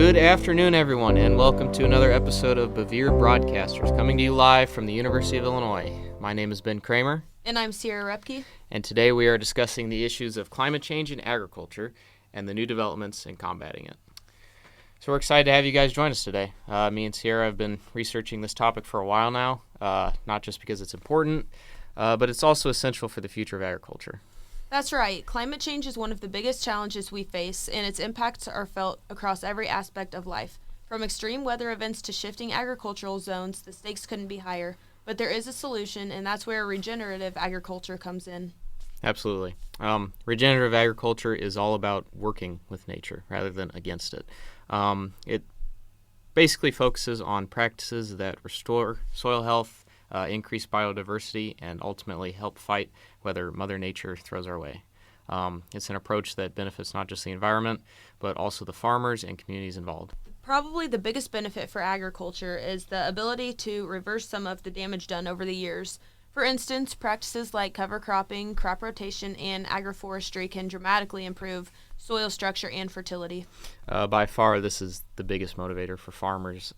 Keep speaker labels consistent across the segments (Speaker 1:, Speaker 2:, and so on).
Speaker 1: Good afternoon, everyone, and welcome to another episode of Bevere Broadcasters, coming to you live from the University of Illinois. My name is Ben Cramer.
Speaker 2: And I'm Ciara Roepke.
Speaker 1: And today we are discussing the issues of climate change in agriculture and the new developments in combating it. So we're excited to have you guys join us today. Me and Ciara have been researching this topic for a while now, not just because it's important, but it's also essential for the future of agriculture.
Speaker 2: That's right. Climate change is one of the biggest challenges we face, and its impacts are felt across every aspect of life. From extreme weather events to shifting agricultural zones, the stakes couldn't be higher. But there is a solution, and that's where regenerative agriculture comes in.
Speaker 1: Absolutely. Regenerative agriculture is all about working with nature rather than against it. It basically focuses on practices that restore soil health, increase biodiversity, and ultimately help fight whether Mother Nature throws our way. It's an approach that benefits not just the environment, but also the farmers and communities involved.
Speaker 2: Probably the biggest benefit for agriculture is the ability to reverse some of the damage done over the years. For instance, practices like cover cropping, crop rotation, and agroforestry can dramatically improve soil structure and fertility.
Speaker 1: By far, this is the biggest motivator for farmers.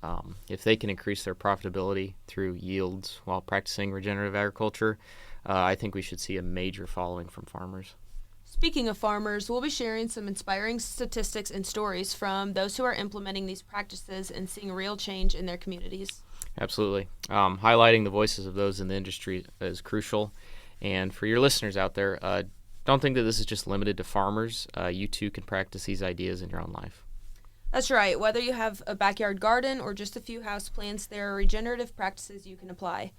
Speaker 1: If they can increase their profitability through yields while practicing regenerative agriculture, I think we should see a major following from farmers.
Speaker 2: Speaking of farmers, we'll be sharing some inspiring statistics and stories from those who are implementing these practices and seeing real change in their communities.
Speaker 1: Absolutely. Highlighting the voices of those in the industry is crucial. And for your listeners out there, don't think that this is just limited to farmers. You too can practice these ideas in your own life.
Speaker 2: That's right. Whether you have a backyard garden or just a few houseplants, there are regenerative practices you can apply.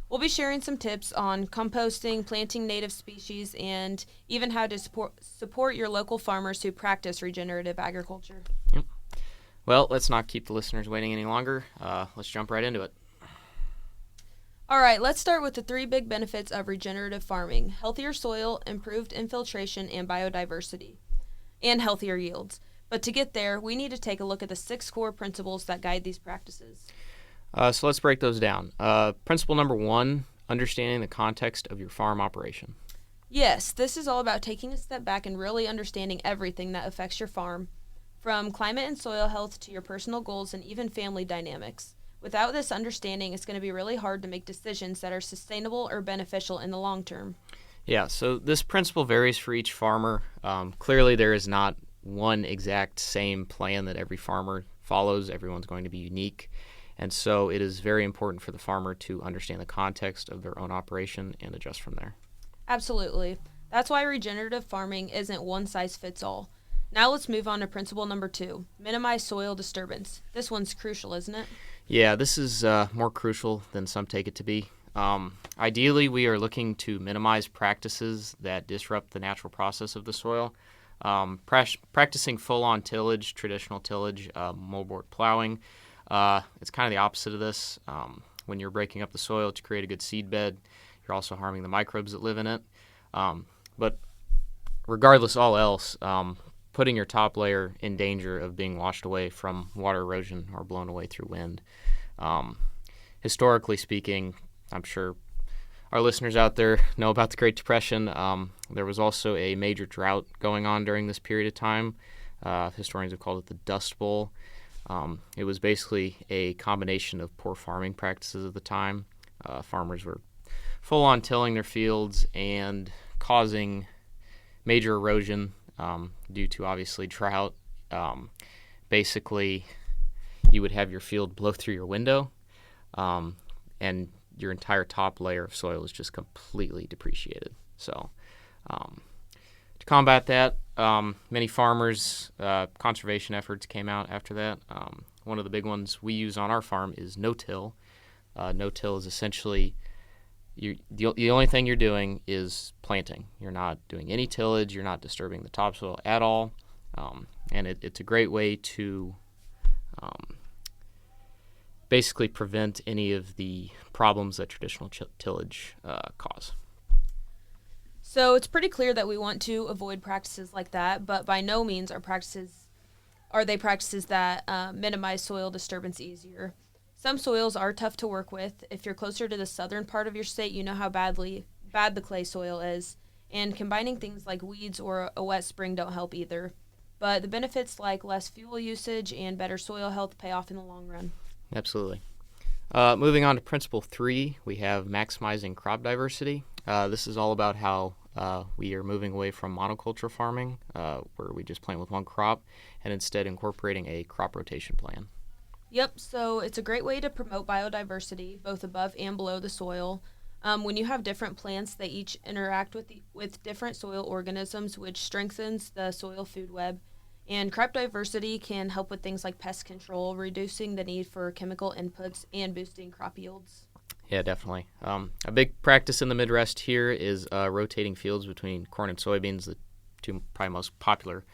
Speaker 2: We'll be sharing some tips on composting, planting native species, and even how to support your local farmers who practice regenerative agriculture.
Speaker 1: Yep. Well, let's not keep the listeners waiting any longer. Let's jump right into it.
Speaker 2: All right, let's start with the three big benefits of regenerative farming: healthier soil, improved infiltration and biodiversity, and healthier yields. But to get there, we need to take a look at the 6 core principles that guide these practices.
Speaker 1: So let's break those down. Principle number 1, understanding the context of your farm operation.
Speaker 2: Yes, this is all about taking a step back and really understanding everything that affects your farm, from climate and soil health to your personal goals and even family dynamics. Without this understanding, it's going to be really hard to make decisions that are sustainable or beneficial in the long term.
Speaker 1: Yeah, so this principle varies for each farmer. Clearly, there is not one exact same plan that every farmer follows. Everyone's going to be unique. And so it is very important for the farmer to understand the context of their own operation and adjust from there.
Speaker 2: Absolutely. That's why regenerative farming isn't one size fits all. Now let's move on to principle number 2, minimize soil disturbance. This one's crucial, isn't it?
Speaker 1: Yeah, this is more crucial than some take it to be. Ideally, we are looking to minimize practices that disrupt the natural process of the soil. Practicing full-on tillage, traditional tillage, moldboard plowing, it's kind of the opposite of this. When you're breaking up the soil to create a good seed bed, you're also harming the microbes that live in it. But regardless all else, putting your top layer in danger of being washed away from water erosion or blown away through wind. Historically speaking, I'm sure our listeners out there know about the Great Depression. There was also a major drought going on during this period of time. Historians have called it the Dust Bowl. It was basically a combination of poor farming practices at the time. Farmers were full-on tilling their fields and causing major erosion due to, obviously, drought. Basically, you would have your field blow through your window, and your entire top layer of soil is just completely depreciated. So to combat that, many farmers, conservation efforts came out after that. One of the big ones we use on our farm is no-till. No-till is essentially the only thing you're doing is planting. You're not doing any tillage. You're not disturbing the topsoil at all. And it's a great way to basically prevent any of the problems that traditional tillage cause.
Speaker 2: So it's pretty clear that we want to avoid practices like that, but by no means are they practices that minimize soil disturbance easier. Some soils are tough to work with. If you're closer to the southern part of your state, you know how bad the clay soil is, and combining things like weeds or a wet spring don't help either. but the benefits like less fuel usage and better soil health pay off in the long run.
Speaker 1: Absolutely. Moving on to principle 3, we have maximizing crop diversity. This is all about how we are moving away from monoculture farming, where we just plant with one crop, and instead incorporating a crop rotation plan.
Speaker 2: Yep, so it's a great way to promote biodiversity, both above and below the soil. When you have different plants, they each interact with different soil organisms, which strengthens the soil food web. And crop diversity can help with things like pest control, reducing the need for chemical inputs, and boosting crop yields.
Speaker 1: Yeah, definitely. A big practice in the Midwest here is rotating fields between corn and soybeans, the two probably most popular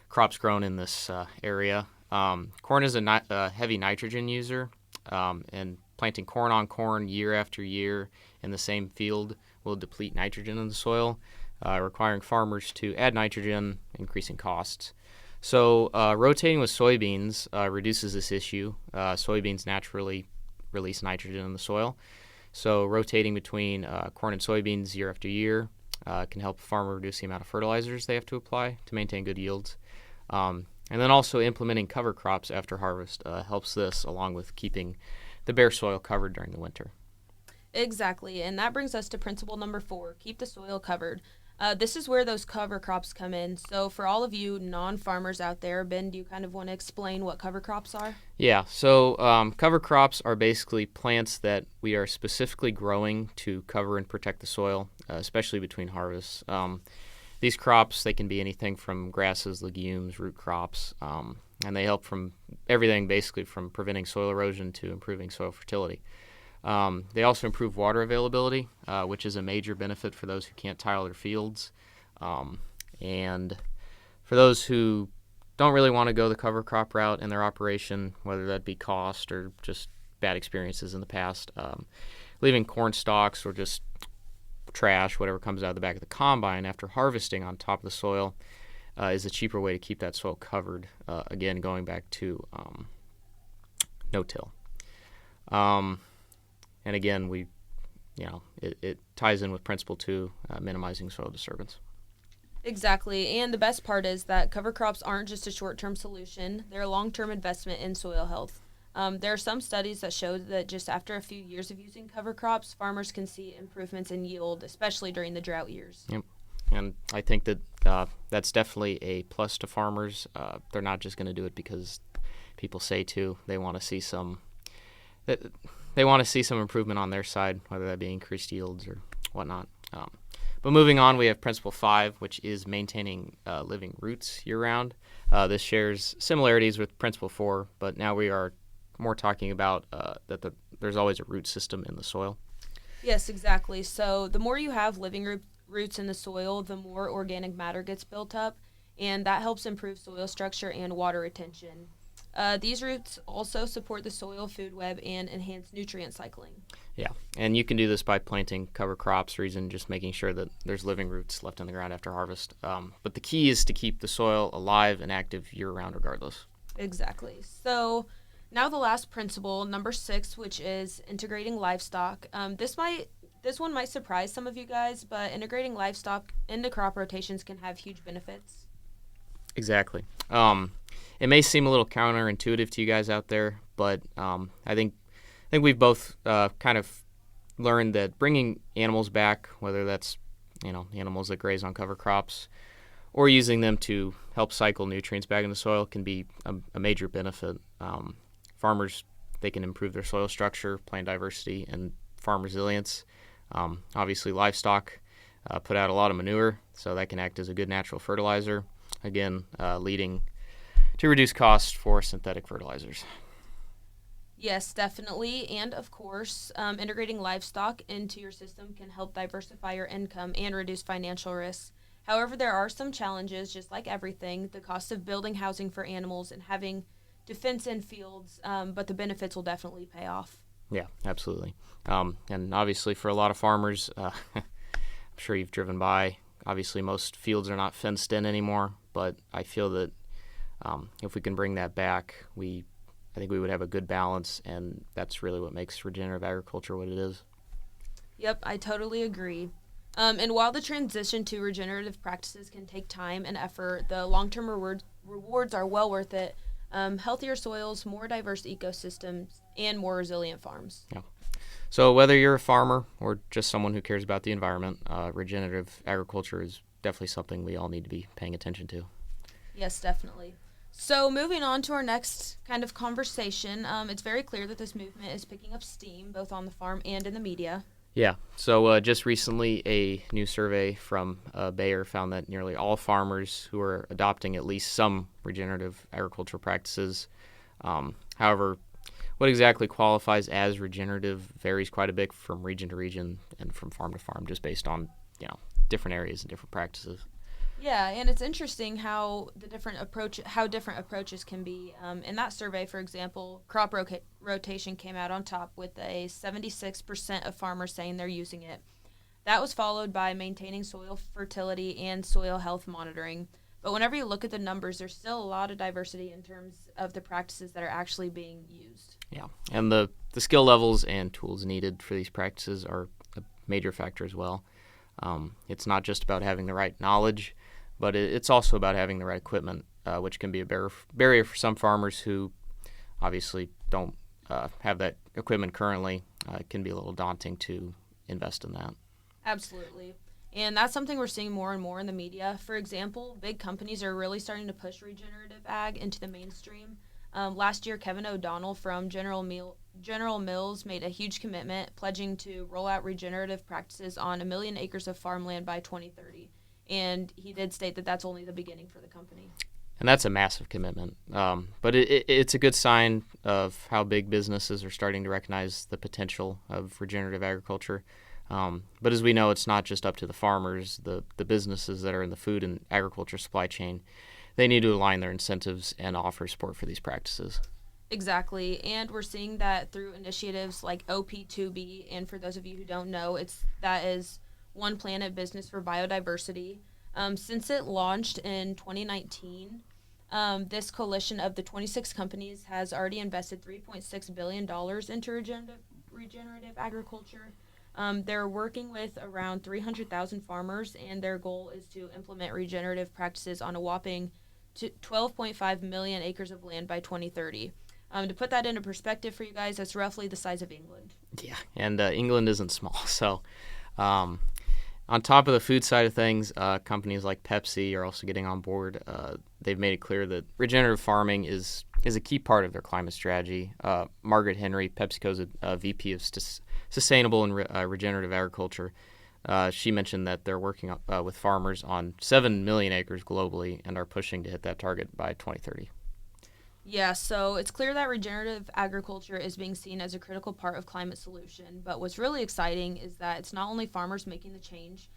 Speaker 1: crops grown in this area. Corn is a heavy nitrogen user, and planting corn on corn year after year in the same field will deplete nitrogen in the soil, requiring farmers to add nitrogen, increasing costs. So rotating with soybeans reduces this issue. Soybeans naturally release nitrogen in the soil. So rotating between corn and soybeans year after year can help a farmer reduce the amount of fertilizers they have to apply to maintain good yields. And then also implementing cover crops after harvest helps this, along with keeping the bare soil covered during the winter.
Speaker 2: Exactly, and that brings us to principle number 4, keep the soil covered. This is where those cover crops come in. So for all of you non-farmers out there, Ben, do you kind of want to explain what cover crops are?
Speaker 1: Yeah, so cover crops are basically plants that we are specifically growing to cover and protect the soil, especially between harvests. These crops, they can be anything from grasses, legumes, root crops, and they help from everything basically from preventing soil erosion to improving soil fertility. They also improve water availability, which is a major benefit for those who can't tile their fields. And for those who don't really want to go the cover crop route in their operation, whether that be cost or just bad experiences in the past, leaving corn stalks or just trash, whatever comes out of the back of the combine after harvesting on top of the soil is a cheaper way to keep that soil covered. Again, going back to no-till. And again, it ties in with principle 2, minimizing soil disturbance.
Speaker 2: Exactly, and the best part is that cover crops aren't just a short-term solution. They're a long-term investment in soil health. There are some studies that show that just after a few years of using cover crops, farmers can see improvements in yield, especially during the drought years.
Speaker 1: Yep. And I think that that's definitely a plus to farmers. They're not just going to do it because people say to. They want to see some improvement on their side, whether that be increased yields or whatnot. But moving on, we have Principle 5, which is maintaining living roots year-round. This shares similarities with Principle 4, but now we are more talking about that there's always a root system in the soil.
Speaker 2: Yes, exactly. So the more you have living roots in the soil, the more organic matter gets built up, and that helps improve soil structure and water retention. These roots also support the soil food web and enhance nutrient cycling.
Speaker 1: Yeah, and you can do this by planting cover crops or even just making sure that there's living roots left in the ground after harvest. But the key is to keep the soil alive and active year-round regardless.
Speaker 2: Exactly. So now the last principle, number 6, which is integrating livestock. This one might surprise some of you guys, but integrating livestock into crop rotations can have huge benefits.
Speaker 1: Exactly. It may seem a little counterintuitive to you guys out there, but I think we've both kind of learned that bringing animals back, whether that's animals that graze on cover crops, or using them to help cycle nutrients back in the soil, can be a major benefit. Farmers, they can improve their soil structure, plant diversity, and farm resilience. Obviously, livestock put out a lot of manure, so that can act as a good natural fertilizer, again, leading to reduced costs for synthetic fertilizers.
Speaker 2: Yes, definitely. And of course, integrating livestock into your system can help diversify your income and reduce financial risks. However, there are some challenges, just like everything, the cost of building housing for animals and having to fence in fields, but the benefits will definitely pay off.
Speaker 1: Yeah, absolutely. And obviously for a lot of farmers, I'm sure you've driven by, obviously most fields are not fenced in anymore, but I feel that if we can bring that back, I think we would have a good balance, and that's really what makes regenerative agriculture what it is.
Speaker 2: Yep, I totally agree. And while the transition to regenerative practices can take time and effort, the long-term rewards are well worth it. Healthier soils, more diverse ecosystems, and more resilient farms.
Speaker 1: Yeah. So whether you're a farmer or just someone who cares about the environment, regenerative agriculture is definitely something we all need to be paying attention to.
Speaker 2: Yes, definitely. So moving on to our next kind of conversation, it's very clear that this movement is picking up steam both on the farm and in the media.
Speaker 1: Yeah. So just recently, a new survey from Bayer found that nearly all farmers who are adopting at least some regenerative agricultural practices. However, what exactly qualifies as regenerative varies quite a bit from region to region and from farm to farm, just based on different areas and different practices.
Speaker 2: Yeah, and it's interesting how different approaches can be. In that survey, for example, crop rotation came out on top with a 76% of farmers saying they're using it. That was followed by maintaining soil fertility and soil health monitoring. But whenever you look at the numbers, there's still a lot of diversity in terms of the practices that are actually being used.
Speaker 1: Yeah, and the skill levels and tools needed for these practices are a major factor as well. It's not just about having the right knowledge, but it's also about having the right equipment, which can be a barrier for some farmers who obviously don't have that equipment currently. It can be a little daunting to invest in that.
Speaker 2: Absolutely. And that's something we're seeing more and more in the media. For example, big companies are really starting to push regenerative ag into the mainstream. Last year, Kevin O'Donnell from General Mills made a huge commitment, pledging to roll out regenerative practices on 1 million acres of farmland by 2030. And he did state that that's only the beginning for the company.
Speaker 1: And that's a massive commitment. But it's a good sign of how big businesses are starting to recognize the potential of regenerative agriculture. But as we know, it's not just up to the farmers, the businesses that are in the food and agriculture supply chain. They need to align their incentives and offer support for these practices.
Speaker 2: Exactly, and we're seeing that through initiatives like OP2B, and for those of you who don't know, that is One Planet Business for Biodiversity. Since it launched in 2019, this coalition of the 26 companies has already invested $3.6 billion into regenerative agriculture. They're working with around 300,000 farmers, and their goal is to implement regenerative practices on a whopping 12.5 million acres of land by 2030. To put that into perspective for you guys, that's roughly the size of England.
Speaker 1: Yeah, and England isn't small. So on top of the food side of things, companies like Pepsi are also getting on board. They've made it clear that regenerative farming is a key part of their climate strategy. Margaret Henry, PepsiCo's VP of Sustainable and Regenerative Agriculture, she mentioned that they're working with farmers on 7 million acres globally and are pushing to hit that target by 2030.
Speaker 2: Yeah, so it's clear that regenerative agriculture is being seen as a critical part of climate solution. But what's really exciting is that it's not only farmers making the change.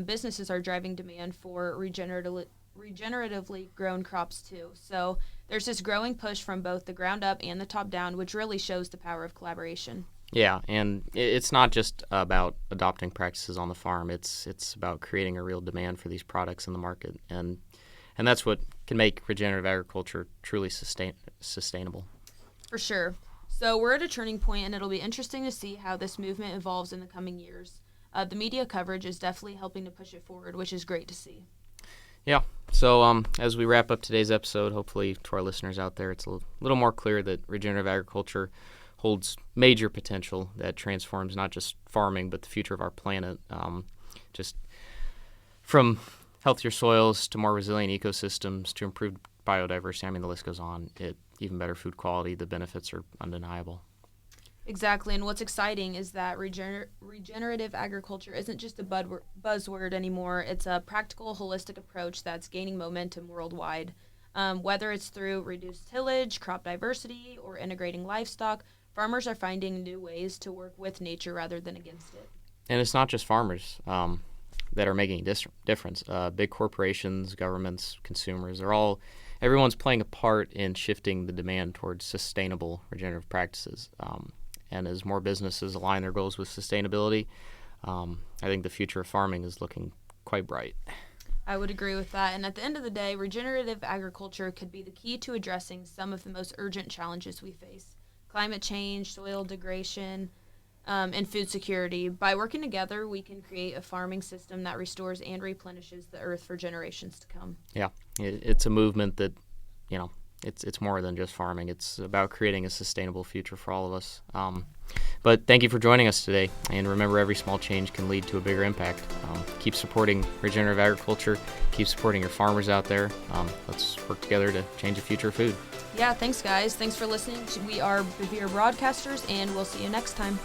Speaker 2: Businesses are driving demand for regeneratively grown crops too. So there's this growing push from both the ground up and the top down, which really shows the power of collaboration.
Speaker 1: Yeah, and it's not just about adopting practices on the farm. It's about creating a real demand for these products in the market, and that's what can make regenerative agriculture truly sustainable.
Speaker 2: For sure. So we're at a turning point, and it'll be interesting to see how this movement evolves in the coming years. The media coverage is definitely helping to push it forward, which is great to see.
Speaker 1: Yeah. So as we wrap up today's episode, hopefully to our listeners out there, it's a little more clear that regenerative agriculture holds major potential that transforms not just farming but the future of our planet. Just from healthier soils to more resilient ecosystems to improved biodiversity. I mean, the list goes on. Even better food quality. The benefits are undeniable.
Speaker 2: Exactly, and what's exciting is that regenerative agriculture isn't just a buzzword anymore. It's a practical, holistic approach that's gaining momentum worldwide. Whether it's through reduced tillage, crop diversity, or integrating livestock, farmers are finding new ways to work with nature rather than against it.
Speaker 1: And it's not just farmers that are making a difference. Big corporations, governments, consumers, everyone's playing a part in shifting the demand towards sustainable regenerative practices. And as more businesses align their goals with sustainability, I think the future of farming is looking quite bright.
Speaker 2: I would agree with that. And at the end of the day, regenerative agriculture could be the key to addressing some of the most urgent challenges we face: climate change, soil degradation, and food security. By working together, we can create a farming system that restores and replenishes the earth for generations to come.
Speaker 1: Yeah, it's a movement that it's more than just farming. It's about creating a sustainable future for all of us. But thank you for joining us today. And remember, every small change can lead to a bigger impact. Keep supporting regenerative agriculture. Keep supporting your farmers out there. Let's work together to change the future of food.
Speaker 2: Yeah, thanks, guys. Thanks for listening. We are Bevere Broadcasters, and we'll see you next time.